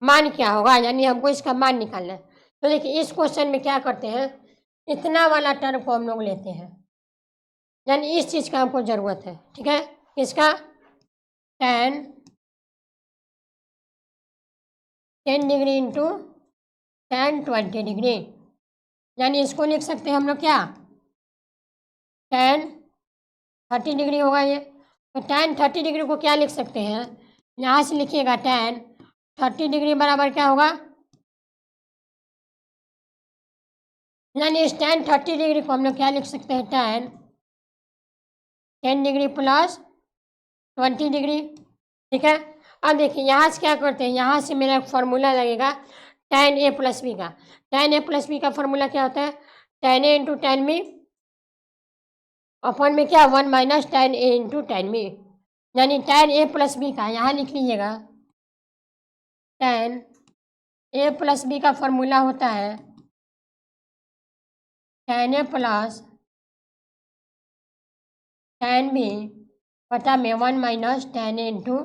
मान क्या होगा, यानी हमको इसका मान निकालना है। तो देखिए इस क्वेश्चन में क्या करते हैं, इतना वाला टर्म को हम लोग लेते हैं, यानी इस चीज़ का हमको ज़रूरत है। ठीक है, इसका tan 10 degree into tan 20 degree, यानी इसको लिख सकते हैं हम लोग क्या, tan 30 डिग्री होगा ये। तो tan 30 डिग्री को क्या लिख सकते हैं, यहाँ से लिखिएगा tan 30 डिग्री बराबर क्या होगा, यानी इस tan 30 डिग्री को हम लोग क्या लिख सकते हैं, tan 10 डिग्री प्लस 20 डिग्री। ठीक है, अब देखिए यहाँ से क्या करते हैं, यहाँ से मेरा एक फार्मूला लगेगा tan a प्लस बी का। tan a प्लस बी का फार्मूला क्या होता है, tan a into tan B अपन में क्या 1 minus tan a into tan B, यानी tan a प्लस बी का यहाँ लिख लीजिएगा, tan a प्लस बी का फार्मूला होता है tan a plus tan B बटा में 1 minus tan a into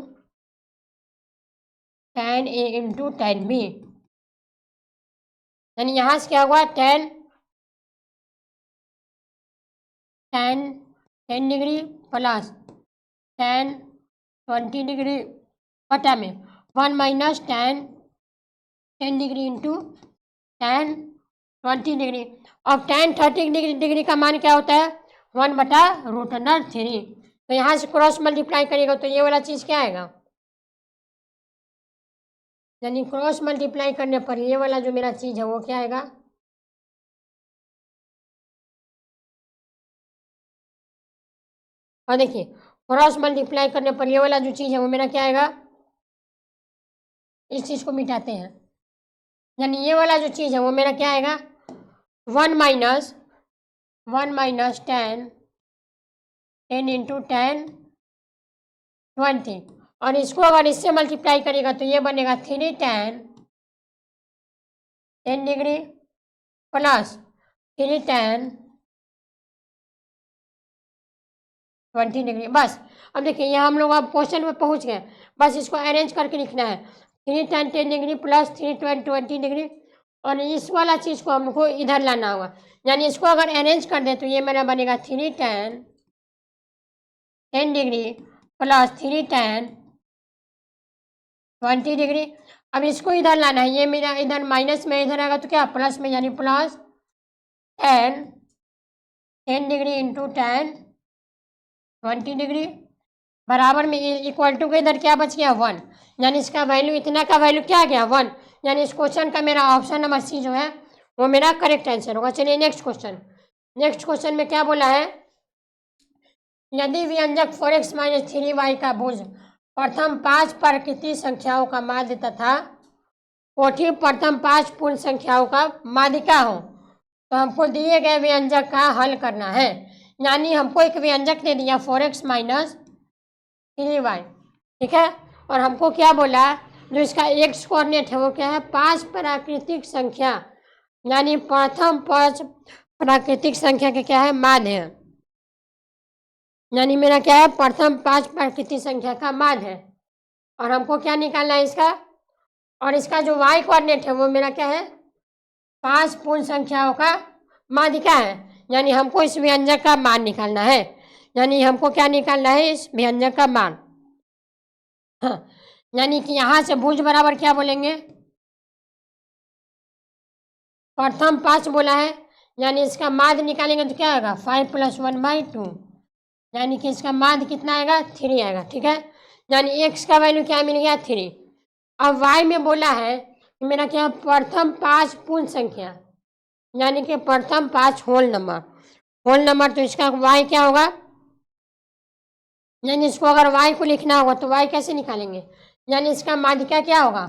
tan a into tan B, यानी यहाँ से क्या हुआ tan 10 degree plus tan 20 degree बटा में 1 minus tan 10 degree into tan 20 degree. अब tan 30 डिग्री का मान क्या होता है, 1/√3। तो यहाँ से क्रॉस मल्टीप्लाई करेगा तो ये वाला चीज़ क्या आएगा, यानी क्रॉस मल्टीप्लाई करने पर ये वाला जो मेरा चीज़ है वो क्या आएगा, और देखिए क्रॉस मल्टीप्लाई करने पर ये वाला जो चीज़ है वो मेरा क्या आएगा, इस चीज़ को मिटाते हैं, यानी ये वाला जो चीज़ है वो मेरा क्या आएगा, 1 माइनस tan 10 इंटू tan 20, और इसको अगर इससे मल्टीप्लाई करेगा तो ये बनेगा 3 tan 10 degree plus 3 tan 20 degree. बस अब देखिए यहाँ हम लोग अब क्वेश्चन में पहुँच गए, बस इसको अरेंज करके लिखना है, 3 tan 10 degree plus 3 tan 20 degree, और इस वाला चीज़ को हमको इधर लाना होगा, यानी इसको अगर अरेंज कर दे तो ये मेरा बनेगा 3 tan 10 degree plus 3 tan 20 degree. अब इसको इधर लाना है, ये मेरा इधर माइनस में इधर आएगा तो क्या प्लस में, यानी plus tan 10 degree into tan 20 degree बराबर में इक्वल टू के इधर क्या बच गया 1, यानी इसका वैल्यू, इतना का वैल्यू क्या आ गया 1, यानी इस क्वेश्चन का मेरा ऑप्शन नंबर सी जो है वो मेरा करेक्ट आंसर होगा। चलिए नेक्स्ट क्वेश्चन में क्या बोला है, यदि व्यंजक 4x माइनस 3y का भुज प्रथम 5 प्राकृतिक संख्याओं का माध्य तथा कोटि प्रथम 5 पूर्ण संख्याओं का माध्यिका हो तो हमको दिए गए व्यंजक का हल करना है। यानी हमको एक व्यंजक दे दिया 4x माइनस 3y, ठीक है, और हमको क्या बोला, जो इसका x कोऑर्डिनेट है वो क्या है, 5 प्राकृतिक संख्या, यानी प्रथम 5 प्राकृतिक संख्या के क्या है माध्य है, यानी मेरा क्या है प्रथम 5 प्राकृतिक संख्या का माध्य है, और हमको क्या निकालना है इसका, और इसका जो y कोऑर्डिनेट है वो मेरा क्या है 5 पूर्ण संख्याओं का माध्यिका है, यानी हमको इस व्यंजक का मान निकालना है, यानी हमको क्या निकालना है, इस व्यंजक का मान। हाँ, यानी कि यहाँ से भुज बराबर क्या बोलेंगे, प्रथम 5 बोला है, यानी इसका माध्य निकालेंगे तो क्या आएगा 5 + 1/2, यानी कि इसका माध्य कितना आएगा 3 आएगा। ठीक है, यानी x का वैल्यू क्या मिल गया 3। अब y में बोला है कि मेरा क्या प्रथम 5 पूर्ण संख्या, यानी कि प्रथम 5 होल नंबर, तो इसका y क्या होगा, यानी इसको अगर y को लिखना होगा तो y कैसे निकालेंगे, यानी इसका माध्यिका क्या होगा,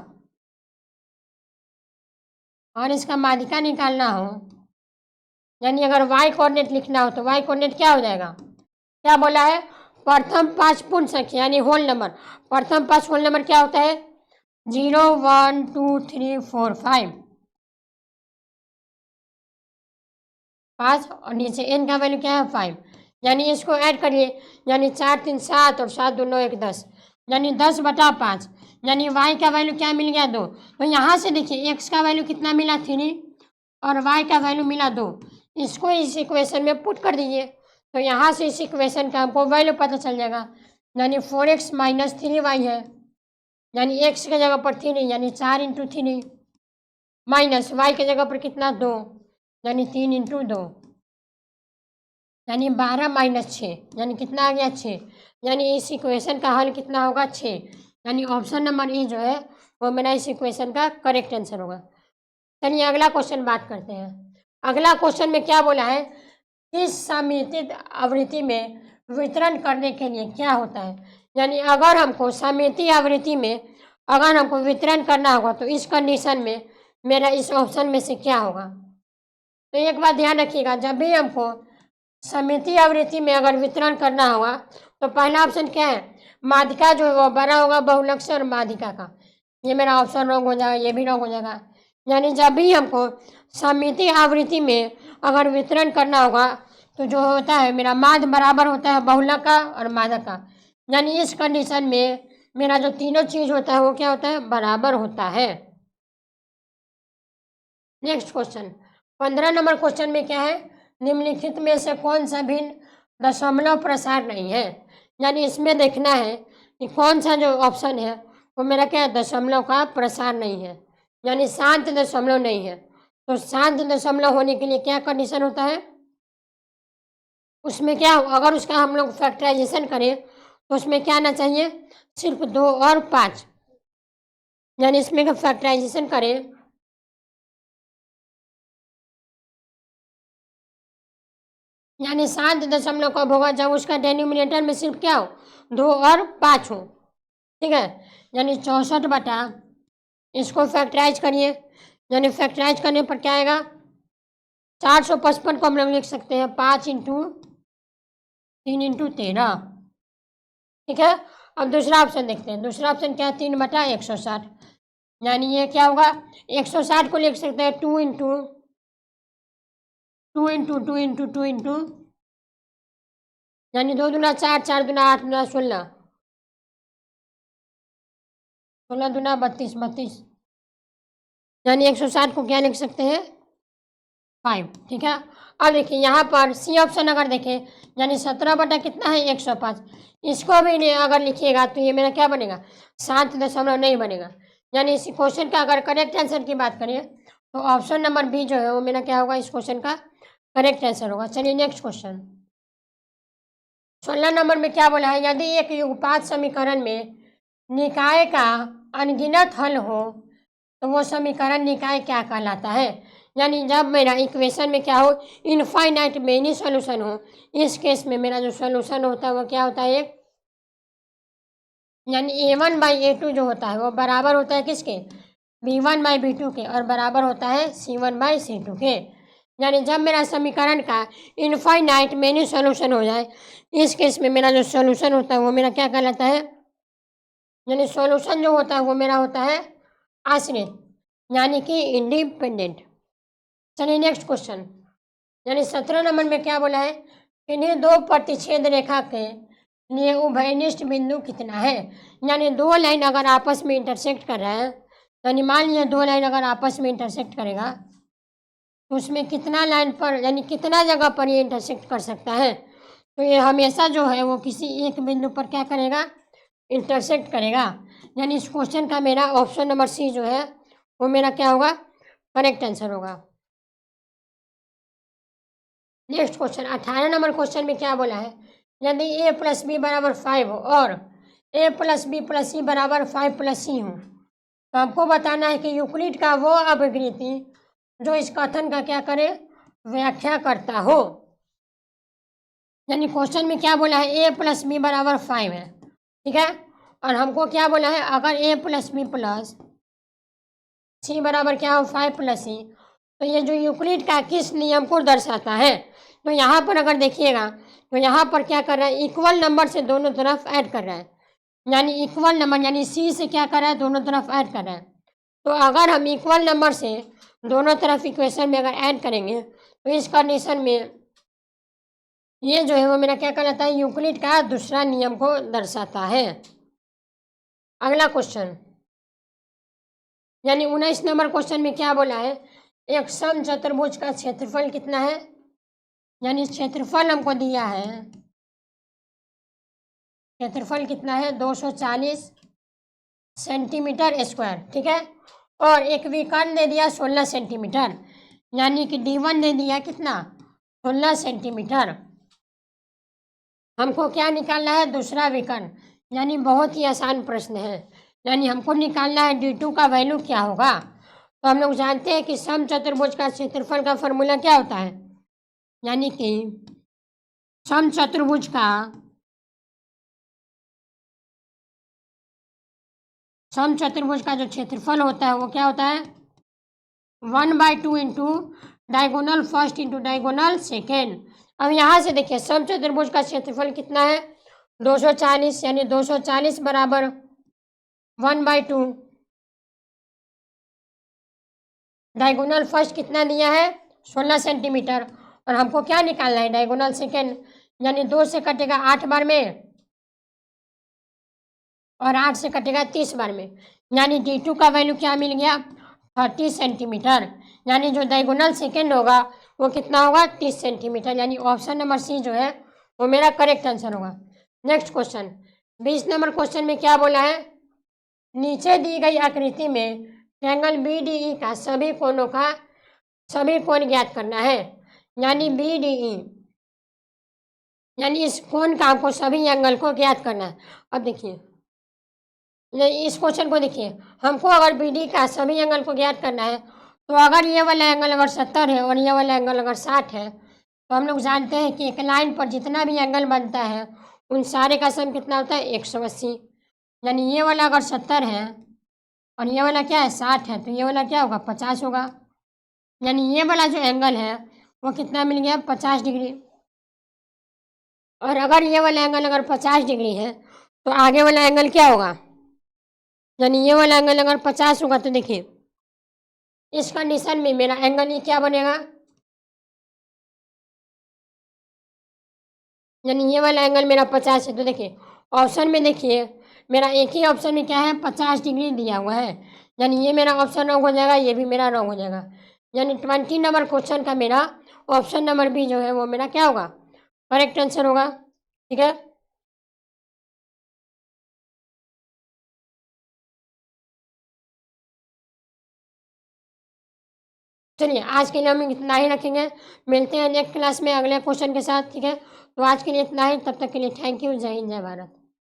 और इसका माध्यिका निकालना हो, यानी अगर y कोऑर्डिनेट लिखना हो तो y कोऑर्डिनेट क्या हो जाएगा क्या बोला है? प्रथम 5 पूर्ण संख्या यानी होल नंबर। प्रथम 5 होल नंबर क्या होता है? 0 1 2 3 4 5 5 और नीचे n का वैल्यू क्या है? 5। यानी इसको ऐड करिए, यानी 4 3 7 और 7 2 9 1 10, यानी 10/5। यानी y का वैल्यू क्या मिल गया? 2। तो यहाँ से देखिए x का वैल्यू कितना मिला? 3 और y का वैल्यू मिला 2। इसको इस इक्वेशन में पुट कर दीजिए, तो यहाँ से इस इक्वेशन का हमको वैल्यू पता चल जाएगा, यानी 4x - 3y है। यानी x की जगह पर 3 यानी 4 × 3 माइनस y की जगह पर कितना? 2 यानी 3 × 2 यानी 12 - 6 यानी कितना आ गया? 6। यानी इस इक्वेशन का हल कितना होगा? 6। यानी ऑप्शन नंबर ई जो है वो मेरा इस इक्वेशन का करेक्ट आंसर होगा। चलिए अगला क्वेश्चन बात करते हैं। अगला क्वेश्चन में क्या बोला है? इस सममित आवृत्ति में वितरण करने के लिए क्या होता है? यानी अगर हमको सममितीय आवृत्ति में अगर हमको वितरण करना होगा तो इस कंडीशन में मेरा इस ऑप्शन में से क्या होगा? तो एक बात ध्यान रखिएगा, जब भी हमको सममितीय आवृत्ति में अगर वितरण करना होगा तो पहला ऑप्शन क्या है? माध्यिका जो है वो बड़ा होगा बहुलक से और माध्यिका का। ये मेरा ऑप्शन रॉन्ग हो जाएगा, ये भी रॉन्ग हो जाएगा। यानी जब भी हमको सममितीय आवृत्ति में अगर वितरण करना होगा तो जो होता है मेरा माध्य बराबर होता है बहुलक का और माध्यक का। यानी इस कंडीशन में मेरा जो तीनों चीज होता है वो क्या होता है? बराबर होता है। नेक्स्ट क्वेश्चन 15 नंबर क्वेश्चन में क्या है? निम्नलिखित में से कौन सा भिन्न दशमलव प्रसार नहीं है? यानी इसमें देखना है कि कौन सा जो ऑप्शन है वो मेरा क्या है? दशमलव का प्रसार नहीं है, यानी शांत दशमलव नहीं है। तो शांत दशमलव होने के लिए क्या कंडीशन होता है? उसमें क्या अगर उसका हम लोग फैक्टराइजेशन करें तो उसमें क्या आना चाहिए? सिर्फ 2 और 5। यानी इसमें का फैक्टराइजेशन करें यानी शांत दशमलव कब होगा? जब उसका डेनोमिनेटर में सिर्फ क्या हो? 2 और 5 हो। ठीक है, यानी 64 इसको फैक्टराइज करिए, यानी फैक्टराइज करने पर क्या आएगा? 455 को हम लोग लिख सकते हैं 5 × 3 × 13। ठीक है, अब दूसरा ऑप्शन देखते हैं। दूसरा ऑप्शन क्या है? 3/160। यानी ये क्या होगा? 160 को लिख सकते हैं 2 × 2 × 2 × 2 × यानी 2 दूना 4, 4 दूना 8, 2 16, 16 दूना 32, 32 यानी 160 को क्या लिख सकते हैं? 5। ठीक है, अब देखिए यहाँ पर सी ऑप्शन अगर देखें यानी 17 बटा कितना है? 105। इसको भी नहीं अगर लिखिएगा तो ये मेरा क्या बनेगा? शांत दशमलव नहीं बनेगा। यानी इस क्वेश्चन का अगर करेक्ट आंसर की बात करें तो ऑप्शन नंबर बी जो है वो मेरा क्या होगा? इस क्वेश्चन का करेक्ट आंसर होगा। चलिए नेक्स्ट क्वेश्चन 16 नंबर में क्या बोला है? यदि एक युगपात समीकरण में निकाय का अनगिनत हल हो तो वो समीकरण निकाय क्या कहलाता है? यानी जब मेरा इक्वेशन में क्या हो? इनफाइनाइट मेनी सॉल्यूशन हो, इस केस में मेरा जो सॉल्यूशन होता है वो क्या होता है? एक यानी a1/a2 जो होता है वो बराबर होता है किसके? b1/b2 के और बराबर होता है c1/c2 के। यानी जब मेरा समीकरण का इनफाइनाइट मेनी सॉल्यूशन हो जाए, इस केस में मेरा जो सॉल्यूशन होता है वो मेरा क्या कहलाता है? यानी सॉल्यूशन जो होता है वो मेरा होता है आश्रित, यानी कि इंडिपेंडेंट। चलिए नेक्स्ट क्वेश्चन यानी 17 नंबर में क्या बोला है? इन्हीं दो प्रतिच्छेद रेखा के लिए उभयनिष्ठ बिंदु कितना है? यानी दो लाइन अगर आपस में इंटरसेक्ट कर रहा है, यानी मान लीजिए 2 लाइन अगर आपस में इंटरसेक्ट करेगा तो उसमें कितना लाइन पर यानी कितना जगह पर ये इंटरसेक्ट कर सकता है? तो ये हमेशा जो है वो किसी एक बिंदु पर क्या करेगा? इंटरसेक्ट करेगा। यानी इस क्वेश्चन का मेरा ऑप्शन नंबर सी जो है वो मेरा क्या होगा? करेक्ट आंसर होगा। नेक्स्ट क्वेश्चन 18 नंबर क्वेश्चन में क्या बोला है? यदि a + b = 5 हो और a + b + c = 5 + c हो तो हमको बताना है कि यूक्लिड का वो अपवृत्ति जो इस कथन का क्या करे? व्याख्या करता हो। यानी क्वेश्चन में क्या बोला है? a + b = 5 है। ठीक है, और हमको क्या बोला है? अगर a + b + c बराबर क्या हो? 5 + c, तो ये जो यूक्लिड का किस नियम को दर्शाता है? तो यहाँ पर अगर देखिएगा तो यहाँ पर क्या कर रहा है, इक्वल नंबर से दोनों तरफ ऐड कर रहा है, यानी इक्वल नंबर यानी सी से क्या कर रहा है, दोनों तरफ ऐड कर रहा है। तो अगर हम इक्वल नंबर से दोनों तरफ इक्वेशन में अगर ऐड करेंगे तो इस कंडीशन में ये जो है वो मेरा क्या कहलाता है, यूक्लिड का दूसरा नियम को दर्शाता है। अगला क्वेश्चन यानी 19 नंबर क्वेश्चन में क्या बोला है, एक समचतुर्भुज का क्षेत्रफल कितना है, यानी क्षेत्रफल हमको दिया है, क्षेत्रफल कितना है 240 सेंटीमीटर स्क्वायर, ठीक है। और एक विकर्ण दे दिया 16 सेंटीमीटर, यानी कि D1 दे दिया कितना 16 सेंटीमीटर। हमको क्या निकालना है, दूसरा विकर्ण, यानी बहुत ही आसान प्रश्न है। यानी हमको निकालना है D2 का वैल्यू क्या होगा। तो हम लोग जानते हैं कि समचतुर्भुज का क्षेत्रफल का फॉर्मूला क्या होता है, यानी कि समचतुर्भुज का जो क्षेत्रफल होता है वो क्या होता है, 1/2 into diagonal first into diagonal second. अब यहाँ से देखिए समचतुर्भुज का क्षेत्रफल कितना है 240, यानी 240 बराबर 1/2, डायगोनल फर्स्ट कितना दिया है 16 सेंटीमीटर, और हमको क्या निकालना है डायगोनल सेकेंड, यानी 2 से कटेगा 8 बार में और 8 से कटेगा 30 बार में, यानी D2 का वैल्यू क्या मिल गया 30 सेंटीमीटर, यानी जो डायगोनल सेकेंड होगा वो कितना होगा 30 सेंटीमीटर, यानी ऑप्शन नंबर सी जो है वो मेरा करेक्ट आंसर होगा। नेक्स्ट क्वेश्चन 20 नंबर क्वेश्चन में क्या बोला है, नीचे दी गई आकृति में ट्रायंगल BDE का सभी कोण ज्ञात करना है, यानी BDE यानी इस कोण का आपको सभी एंगल को ज्ञात करना है। अब देखिए इस क्वेश्चन को देखिए, हमको अगर BD का सभी एंगल को ज्ञात करना है तो अगर ये वाला एंगल अगर 70 है और ये वाला एंगल अगर 60 है तो हम लोग जानते हैं कि एक लाइन पर जितना भी एंगल बनता है उन सारे का सम कितना होता है 180, यानी ये वाला अगर 70 है और ये वाला क्या है 60 है तो ये वाला क्या होगा 50 होगा, यानी ये वाला जो एंगल है वो कितना मिल गया 50 डिग्री। और अगर ये वाला एंगल अगर 50 डिग्री है तो आगे वाला एंगल क्या होगा, यानी ये वाला एंगल अगर 50 होगा तो देखिए इस कंडीशन में मेरा एंगल ये क्या बनेगा, यानी ये वाला एंगल मेरा 50 है। तो देखिए ऑप्शन में देखिए मेरा एक ही ऑप्शन में क्या है 50 डिग्री दिया हुआ है, यानी ये मेरा ऑप्शन रॉन्ग हो जाएगा, ये भी मेरा रॉन्ग हो जाएगा, यानी 20 नंबर क्वेश्चन का मेरा ऑप्शन नंबर बी जो है वो मेरा क्या होगा करेक्ट आंसर होगा, ठीक है। चलिए आज के लिए हम इतना ही रखेंगे, मिलते हैं नेक्स्ट क्लास में अगले क्वेश्चन के साथ, ठीक है। तो आज के लिए इतना ही, तब तक के लिए थैंक यू, जय हिंद जय भारत।